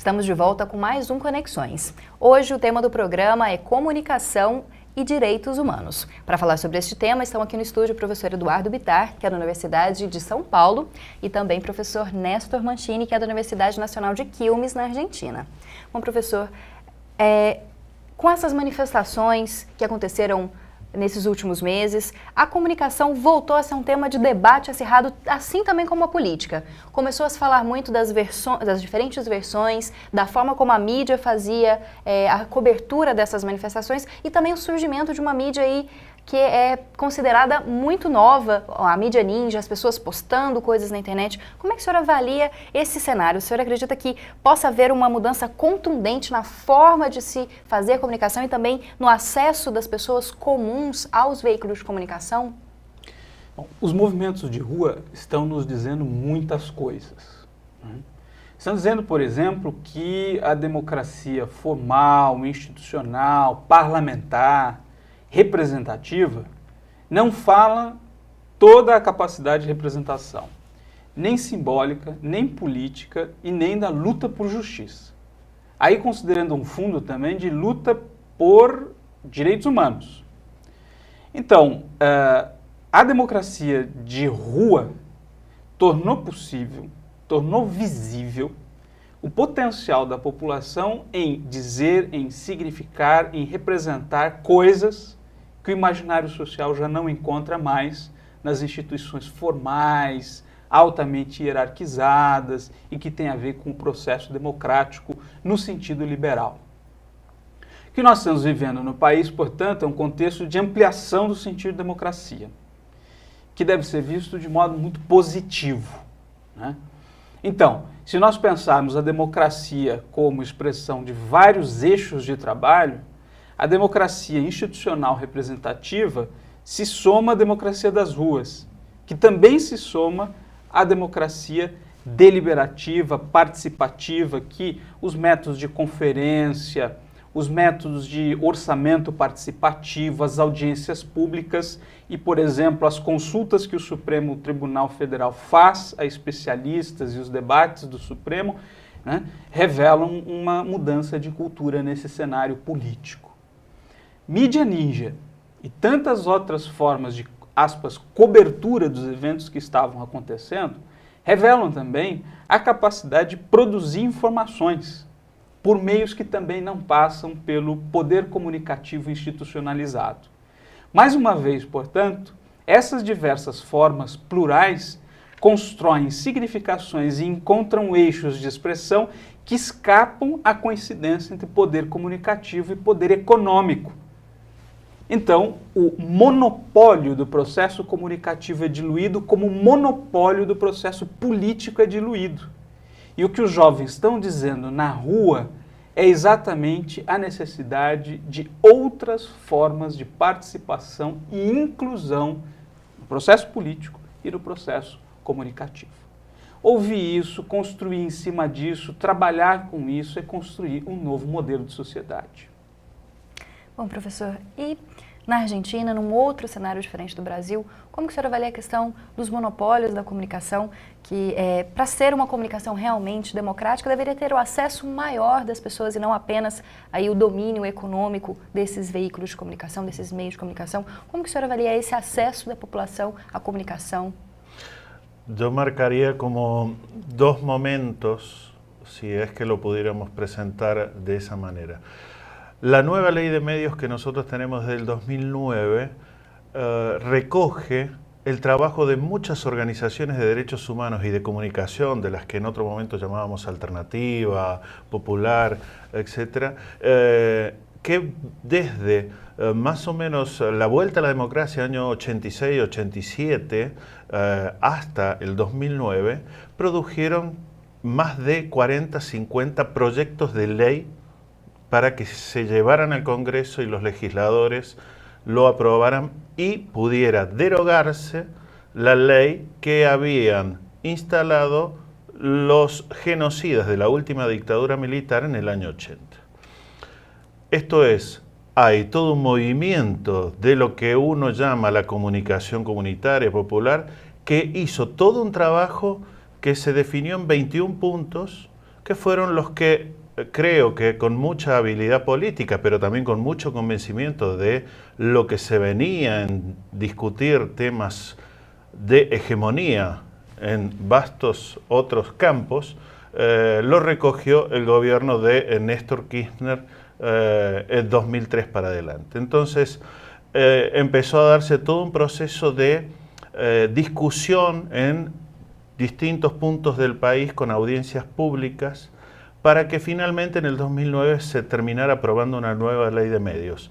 Estamos de volta com mais um Conexões. Hoje o tema do programa é comunicação e direitos humanos. Para falar sobre este tema, estão aqui no estúdio o professor Eduardo Bittar, que é da Universidade de São Paulo, e também o professor Néstor Mancini, que é da Universidade Nacional de Quilmes, na Argentina. Bom, professor, com essas manifestações que aconteceram nesses últimos meses, a comunicação voltou a ser um tema de debate acirrado, assim também como a política. Começou a se falar muito das diferentes versões, da forma como a mídia fazia a cobertura dessas manifestações e também o surgimento de uma mídia aí que é considerada muito nova, a mídia ninja, as pessoas postando coisas na internet. Como é que o senhor avalia esse cenário? O senhor acredita que possa haver uma mudança contundente na forma de se fazer a comunicação e também no acesso das pessoas comuns aos veículos de comunicação? Bom, os movimentos de rua estão nos dizendo muitas coisas, né? Estão dizendo, por exemplo, que a democracia formal, institucional, parlamentar, representativa, não fala toda a capacidade de representação, nem simbólica, nem política e nem da luta por justiça. Aí considerando um fundo também de luta por direitos humanos. Então, a democracia de rua tornou possível, tornou visível o potencial da população em dizer, em significar, em representar coisas que o imaginário social já não encontra mais nas instituições formais, altamente hierarquizadas e que tem a ver com o processo democrático no sentido liberal. O que nós estamos vivendo no país, portanto, é um contexto de ampliação do sentido de democracia, que deve ser visto de modo muito positivo, né? Então, se nós pensarmos a democracia como expressão de vários eixos de trabalho, a democracia institucional representativa se soma à democracia das ruas, que também se soma à democracia deliberativa, participativa, que os métodos de conferência, os métodos de orçamento participativo, as audiências públicas e, por exemplo, as consultas que o Supremo Tribunal Federal faz a especialistas e os debates do Supremo, né, revelam uma mudança de cultura nesse cenário político. Mídia ninja e tantas outras formas de, aspas, cobertura dos eventos que estavam acontecendo, revelam também a capacidade de produzir informações por meios que também não passam pelo poder comunicativo institucionalizado. Mais uma vez, portanto, essas diversas formas plurais constroem significações e encontram eixos de expressão que escapam à coincidência entre poder comunicativo e poder econômico. Então, o monopólio do processo comunicativo é diluído como o monopólio do processo político é diluído. E o que os jovens estão dizendo na rua é exatamente a necessidade de outras formas de participação e inclusão no processo político e no processo comunicativo. Ouvir isso, construir em cima disso, trabalhar com isso é construir um novo modelo de sociedade. Bom, professor, e na Argentina, num outro cenário diferente do Brasil, como que o senhor avalia a questão dos monopólios da comunicação, que para ser uma comunicação realmente democrática, deveria ter o acesso maior das pessoas e não apenas aí o domínio econômico desses veículos de comunicação, desses meios de comunicação? Como que o senhor avalia esse acesso da população à comunicação? Yo marcaría como dos momentos, si es que lo pudiéramos presentar de esa manera. La nueva ley de medios que nosotros tenemos del 2009 recoge el trabajo de muchas organizaciones de derechos humanos y de comunicación, de las que en otro momento llamábamos Alternativa, Popular, etcétera, que desde más o menos la vuelta a la democracia, año 86-87, hasta el 2009, produjeron más de 40-50 proyectos de ley para que se llevaran al Congreso y los legisladores lo aprobaran y pudiera derogarse la ley que habían instalado los genocidas de la última dictadura militar en el año 80. Esto es, hay todo un movimiento de lo que uno llama la comunicación comunitaria popular que hizo todo un trabajo que se definió en 21 puntos que fueron los que creo que con mucha habilidad política, pero también con mucho convencimiento de lo que se venía en discutir temas de hegemonía en vastos otros campos, lo recogió el gobierno de Néstor Kirchner en 2003 para adelante. Entonces empezó a darse todo un proceso de discusión en distintos puntos del país con audiencias públicas para que finalmente en el 2009 se terminara aprobando una nueva ley de medios.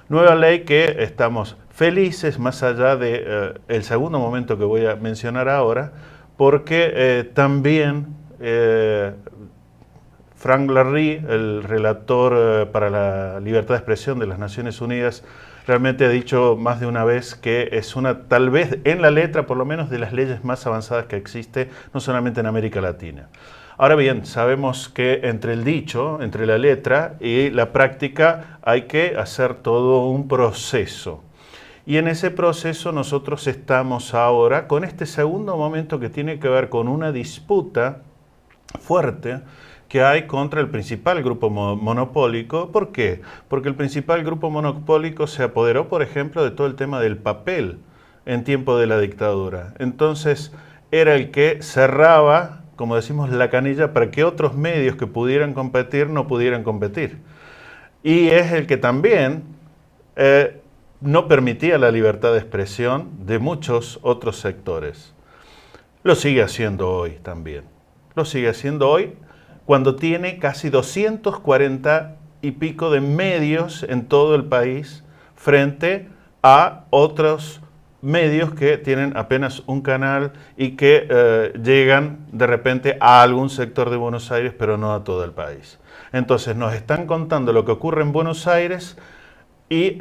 Nueva ley que estamos felices, más allá de el segundo momento que voy a mencionar ahora, porque también Frank Larry, el relator para la libertad de expresión de las Naciones Unidas, realmente ha dicho más de una vez que es una, tal vez en la letra, por lo menos, de las leyes más avanzadas que existe, no solamente en América Latina. Ahora bien, sabemos que entre el dicho, entre la letra y la práctica hay que hacer todo un proceso. Y en ese proceso nosotros estamos ahora con este segundo momento que tiene que ver con una disputa fuerte que hay contra el principal grupo monopólico. ¿Por qué? Porque el principal grupo monopólico se apoderó, por ejemplo, de todo el tema del papel en tiempo de la dictadura. Entonces era el que cerraba, como decimos, la canilla para que otros medios que pudieran competir no pudieran competir. Y es el que también no permitía la libertad de expresión de muchos otros sectores. Lo sigue haciendo hoy también. Lo sigue haciendo hoy cuando tiene casi 240 y pico de medios en todo el país frente a otros medios que tienen apenas un canal y que llegan de repente a algún sector de Buenos Aires, pero no a todo el país. Entonces nos están contando lo que ocurre en Buenos Aires y,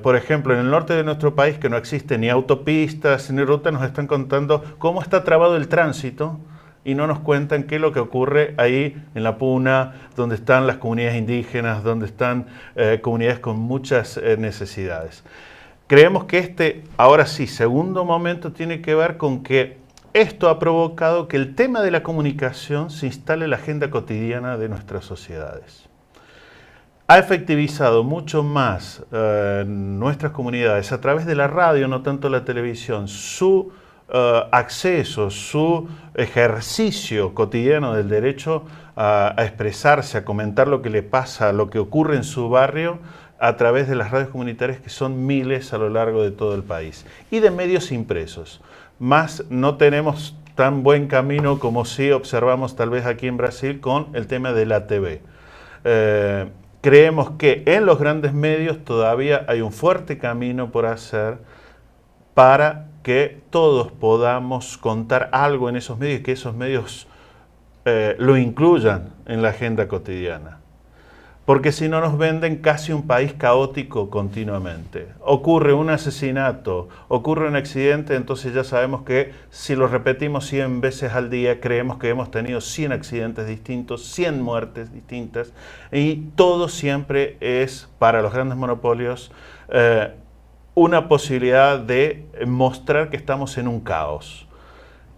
por ejemplo, en el norte de nuestro país, que no existe ni autopistas ni ruta, nos están contando cómo está trabado el tránsito y no nos cuentan qué es lo que ocurre ahí en la Puna, donde están las comunidades indígenas, donde están comunidades con muchas necesidades. Creemos que este, ahora sí, segundo momento tiene que ver con que esto ha provocado que el tema de la comunicación se instale en la agenda cotidiana de nuestras sociedades. Ha efectivizado mucho más nuestras comunidades a través de la radio, no tanto la televisión, su acceso, su ejercicio cotidiano del derecho a expresarse, a comentar lo que le pasa, lo que ocurre en su barrio, a través de las radios comunitarias, que son miles a lo largo de todo el país, y de medios impresos. Más no tenemos tan buen camino como sí observamos tal vez aquí en Brasil con el tema de la TV. Creemos que en los grandes medios todavía hay un fuerte camino por hacer para que todos podamos contar algo en esos medios y que esos medios lo incluyan en la agenda cotidiana. Porque si no nos venden casi un país caótico continuamente. Ocurre un asesinato, ocurre un accidente, entonces ya sabemos que si lo repetimos 100 veces al día, creemos que hemos tenido 100 accidentes distintos, 100 muertes distintas, y todo siempre es, para los grandes monopolios, una posibilidad de mostrar que estamos en un caos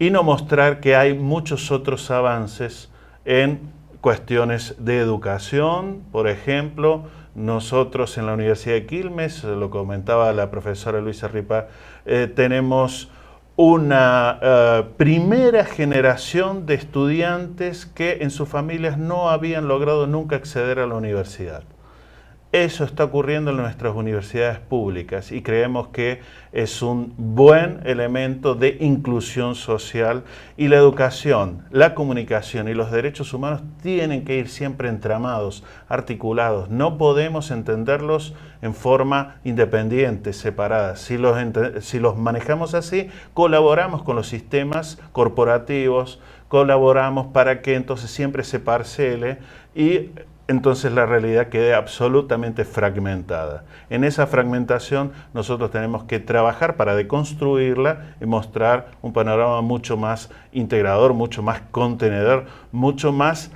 y no mostrar que hay muchos otros avances en cuestiones de educación. Por ejemplo, nosotros en la Universidad de Quilmes, lo comentaba la profesora Luisa Ripa, tenemos una primera generación de estudiantes que en sus familias no habían logrado nunca acceder a la universidad. Eso está ocurriendo en nuestras universidades públicas y creemos que es un buen elemento de inclusión social, y la educación, la comunicación y los derechos humanos tienen que ir siempre entramados, articulados. No podemos entenderlos en forma independiente, separada. Si los manejamos así, colaboramos con los sistemas corporativos, colaboramos para que entonces siempre se parcele y entonces la realidad quede absolutamente fragmentada. En esa fragmentación nosotros tenemos que trabajar para deconstruirla y mostrar un panorama mucho más integrador, mucho más contenedor, mucho más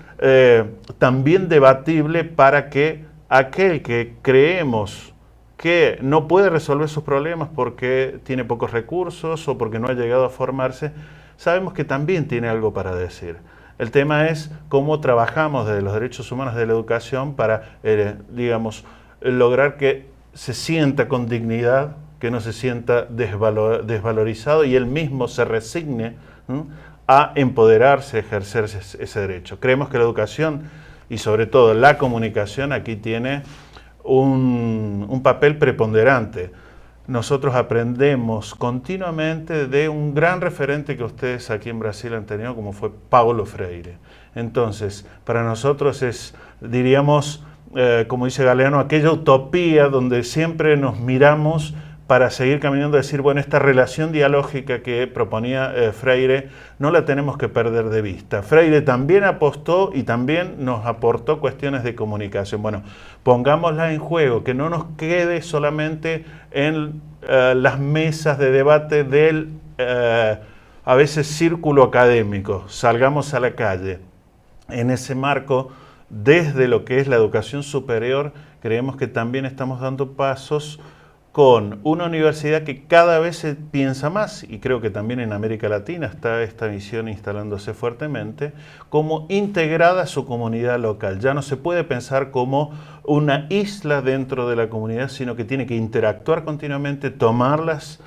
también debatible, para que aquel que creemos que no puede resolver sus problemas porque tiene pocos recursos o porque no ha llegado a formarse, sabemos que también tiene algo para decir. El tema es cómo trabajamos desde los derechos humanos de la educación para, digamos, lograr que se sienta con dignidad, que no se sienta desvalorizado y él mismo se resigne a empoderarse, a ejercer ese derecho. Creemos que la educación y sobre todo la comunicación aquí tiene un papel preponderante. Nosotros aprendemos continuamente de un gran referente que ustedes aquí en Brasil han tenido, como fue Paulo Freire. Entonces, para nosotros es, diríamos, como dice Galeano, aquella utopía donde siempre nos miramos para seguir caminando, decir, bueno, esta relación dialógica que proponía Freire no la tenemos que perder de vista. Freire también apostó y también nos aportó cuestiones de comunicación. Bueno, pongámosla en juego, que no nos quede solamente en las mesas de debate del, a veces, círculo académico. Salgamos a la calle. En ese marco, desde lo que es la educación superior, creemos que también estamos dando pasos con una universidad que cada vez se piensa más, y creo que también en América Latina está esta visión instalándose fuertemente, como integrada a su comunidad local. Ya no se puede pensar como una isla dentro de la comunidad, sino que tiene que interactuar continuamente, tomar las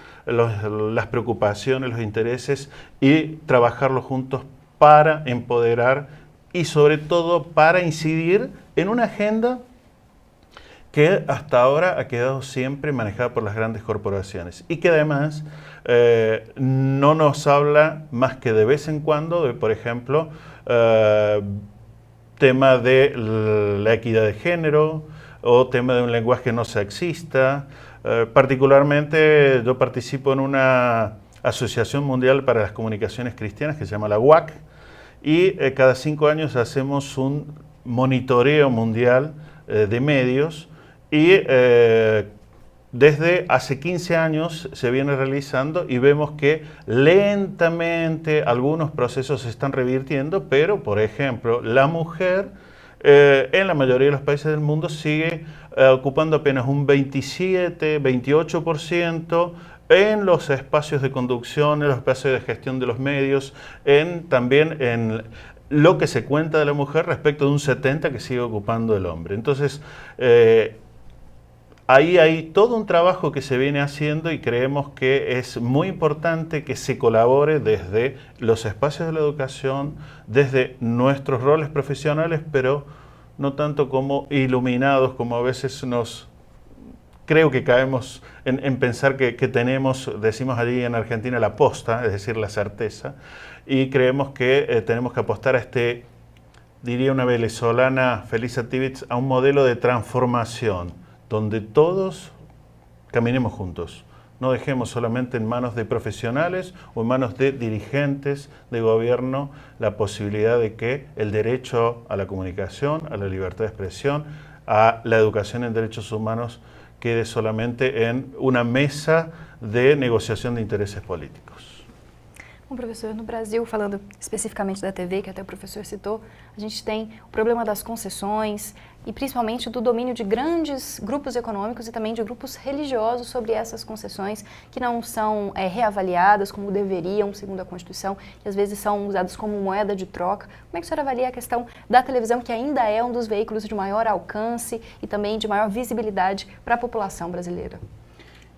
preocupaciones, los intereses y trabajarlos juntos para empoderar y sobre todo para incidir en una agenda que hasta ahora ha quedado siempre manejada por las grandes corporaciones y que además no nos habla más que de vez en cuando de, por ejemplo, tema de la equidad de género o tema de un lenguaje no sexista. Particularmente yo participo en una Asociación Mundial para las Comunicaciones Cristianas que se llama la UAC y cada 5 años hacemos un monitoreo mundial de medios. Y desde hace 15 años se viene realizando y vemos que lentamente algunos procesos se están revirtiendo, pero, por ejemplo, la mujer en la mayoría de los países del mundo sigue ocupando apenas un 27, 28% en los espacios de conducción, en los espacios de gestión de los medios, también en lo que se cuenta de la mujer respecto de un 70% que sigue ocupando el hombre. Entonces, ahí hay todo un trabajo que se viene haciendo y creemos que es muy importante que se colabore desde los espacios de la educación, desde nuestros roles profesionales, pero no tanto como iluminados, como a veces creo que caemos en pensar que tenemos, decimos allí en Argentina, la posta, es decir, la certeza, y creemos que tenemos que apostar a diría una venezolana, Felisa Tivitz, a un modelo de transformación, donde todos caminemos juntos. No dejemos solamente en manos de profesionales o en manos de dirigentes de gobierno la posibilidad de que el derecho a la comunicación, a la libertad de expresión, a la educación en derechos humanos quede solamente en uma mesa de negociação de interesses políticos. Bom, professor, no Brasil, falando especificamente da TV, que até o professor citou, a gente tem o problema das concessões e principalmente do domínio de grandes grupos econômicos e também de grupos religiosos sobre essas concessões que não são reavaliadas como deveriam, segundo a Constituição, e às vezes são usadas como moeda de troca. Como é que o senhor avalia a questão da televisão, que ainda é um dos veículos de maior alcance e também de maior visibilidade para a população brasileira?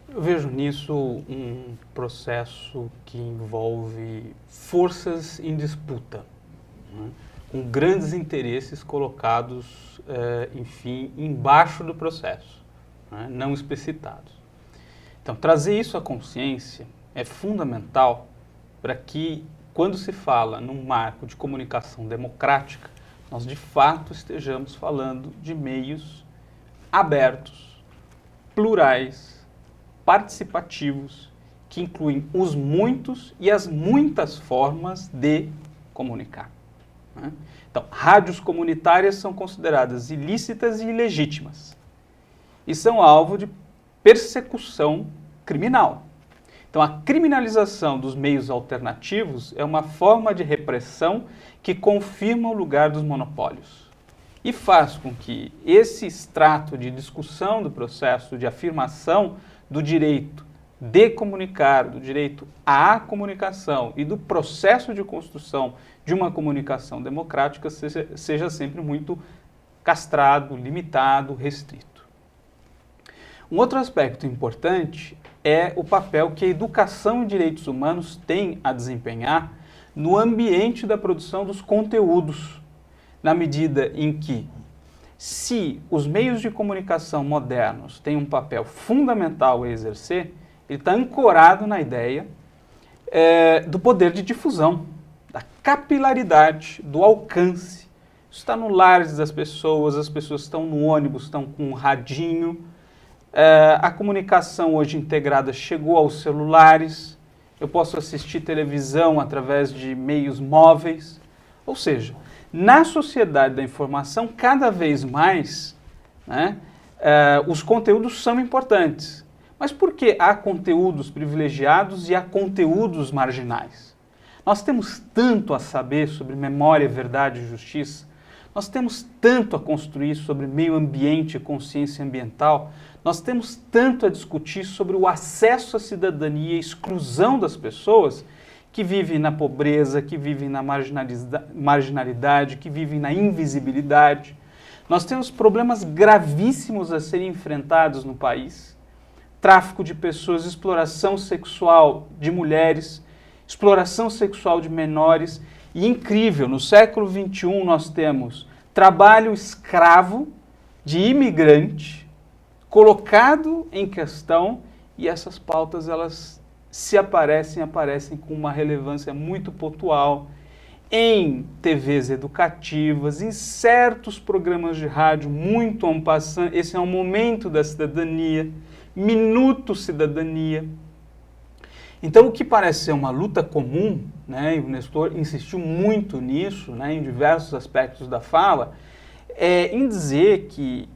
Eu vejo nisso um processo que envolve forças em disputa, né, com grandes interesses colocados, enfim, embaixo do processo, né, não explicitados. Então, trazer isso à consciência é fundamental para que, quando se fala num marco de comunicação democrática, nós de fato estejamos falando de meios abertos, plurais, participativos, que incluem os muitos e as muitas formas de comunicar, né? Então, rádios comunitárias são consideradas ilícitas e ilegítimas e são alvo de persecução criminal. Então, a criminalização dos meios alternativos é uma forma de repressão que confirma o lugar dos monopólios e faz com que esse extrato de discussão do processo de afirmação do direito de comunicar, do direito à comunicação e do processo de construção de uma comunicação democrática seja sempre muito castrado, limitado, restrito. Um outro aspecto importante é o papel que a educação em direitos humanos tem a desempenhar no ambiente da produção dos conteúdos, na medida em que, se os meios de comunicação modernos têm um papel fundamental a exercer, ele está ancorado na ideia do poder de difusão, da capilaridade, do alcance. Isso está no lar das pessoas, as pessoas estão no ônibus, estão com um radinho. A comunicação hoje integrada chegou aos celulares, eu posso assistir televisão através de meios móveis, ou seja, na sociedade da informação, cada vez mais, né, os conteúdos são importantes. Mas por que há conteúdos privilegiados e há conteúdos marginais? Nós temos tanto a saber sobre memória, verdade e justiça, nós temos tanto a construir sobre meio ambiente e consciência ambiental, nós temos tanto a discutir sobre o acesso à cidadania e a exclusão das pessoas que vivem na pobreza, que vivem na marginalidade, que vivem na invisibilidade. Nós temos problemas gravíssimos a serem enfrentados no país. Tráfico de pessoas, exploração sexual de mulheres, exploração sexual de menores. E incrível, no século XXI nós temos trabalho escravo de imigrante colocado em questão, e essas pautas, elas se aparecem com uma relevância muito pontual em TVs educativas, em certos programas de rádio muito en passant. Esse é um momento da cidadania, Minuto Cidadania. Então, o que parece ser uma luta comum, né, e o Nestor insistiu muito nisso, né, em diversos aspectos da fala, em dizer que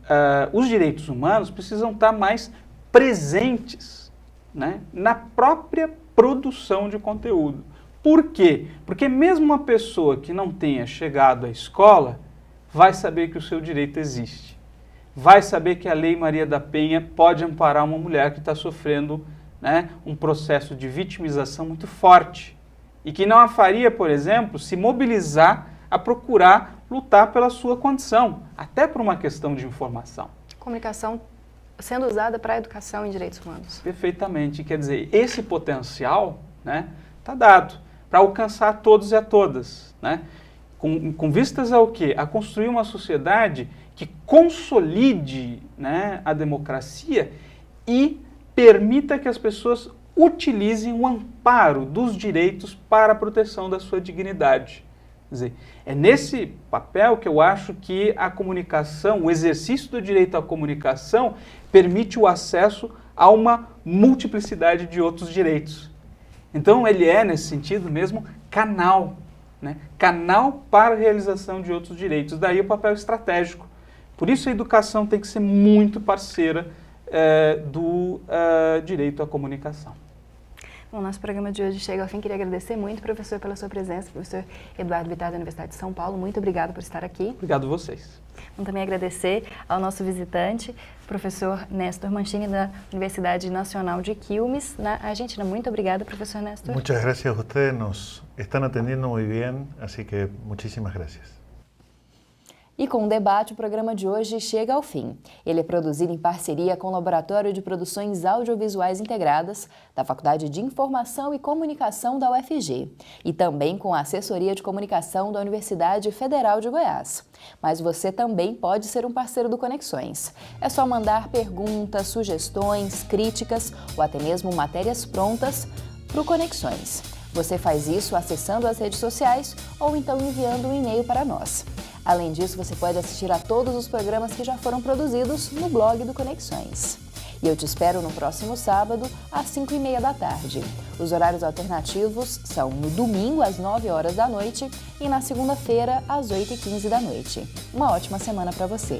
os direitos humanos precisam estar mais presentes, né, na própria produção de conteúdo. Por quê? Porque mesmo uma pessoa que não tenha chegado à escola vai saber que o seu direito existe. Vai saber que a Lei Maria da Penha pode amparar uma mulher que está sofrendo, né, um processo de vitimização muito forte e que não a faria, por exemplo, se mobilizar a procurar lutar pela sua condição, até por uma questão de informação. Comunicação sendo usada para a educação em direitos humanos. Perfeitamente. Quer dizer, esse potencial, né, está dado para alcançar todos e a todas, né, com vistas ao quê? A construir uma sociedade que consolide, né, a democracia e permita que as pessoas utilizem o amparo dos direitos para a proteção da sua dignidade. Quer dizer, é nesse papel que eu acho que a comunicação, o exercício do direito à comunicação, permite o acesso a uma multiplicidade de outros direitos. Então, ele é, nesse sentido mesmo, canal, né? Canal para a realização de outros direitos. Daí o papel estratégico. Por isso a educação tem que ser muito parceira do direito à comunicação. Bom, nosso programa de hoje chega ao fim. Queria agradecer muito, professor, pela sua presença, professor Eduardo Bittar, da Universidade de São Paulo. Muito obrigado por estar aqui. Obrigado a vocês. Vamos também agradecer ao nosso visitante, professor Néstor Mancini, da Universidade Nacional de Quilmes, na Argentina. Muito obrigada, professor Néstor. Muchas gracias a ustedes, nos están atendiendo muy bien, así que muchísimas gracias. E com o debate, o programa de hoje chega ao fim. Ele é produzido em parceria com o Laboratório de Produções Audiovisuais Integradas da Faculdade de Informação e Comunicação da UFG e também com a Assessoria de Comunicação da Universidade Federal de Goiás. Mas você também pode ser um parceiro do Conexões. É só mandar perguntas, sugestões, críticas ou até mesmo matérias prontas para o Conexões. Você faz isso acessando as redes sociais ou então enviando um e-mail para nós. Além disso, você pode assistir a todos os programas que já foram produzidos no blog do Conexões. E eu te espero no próximo sábado, às 5h30 da tarde. Os horários alternativos são no domingo, às 9 horas da noite, e na segunda-feira, às 8h15 da noite. Uma ótima semana para você!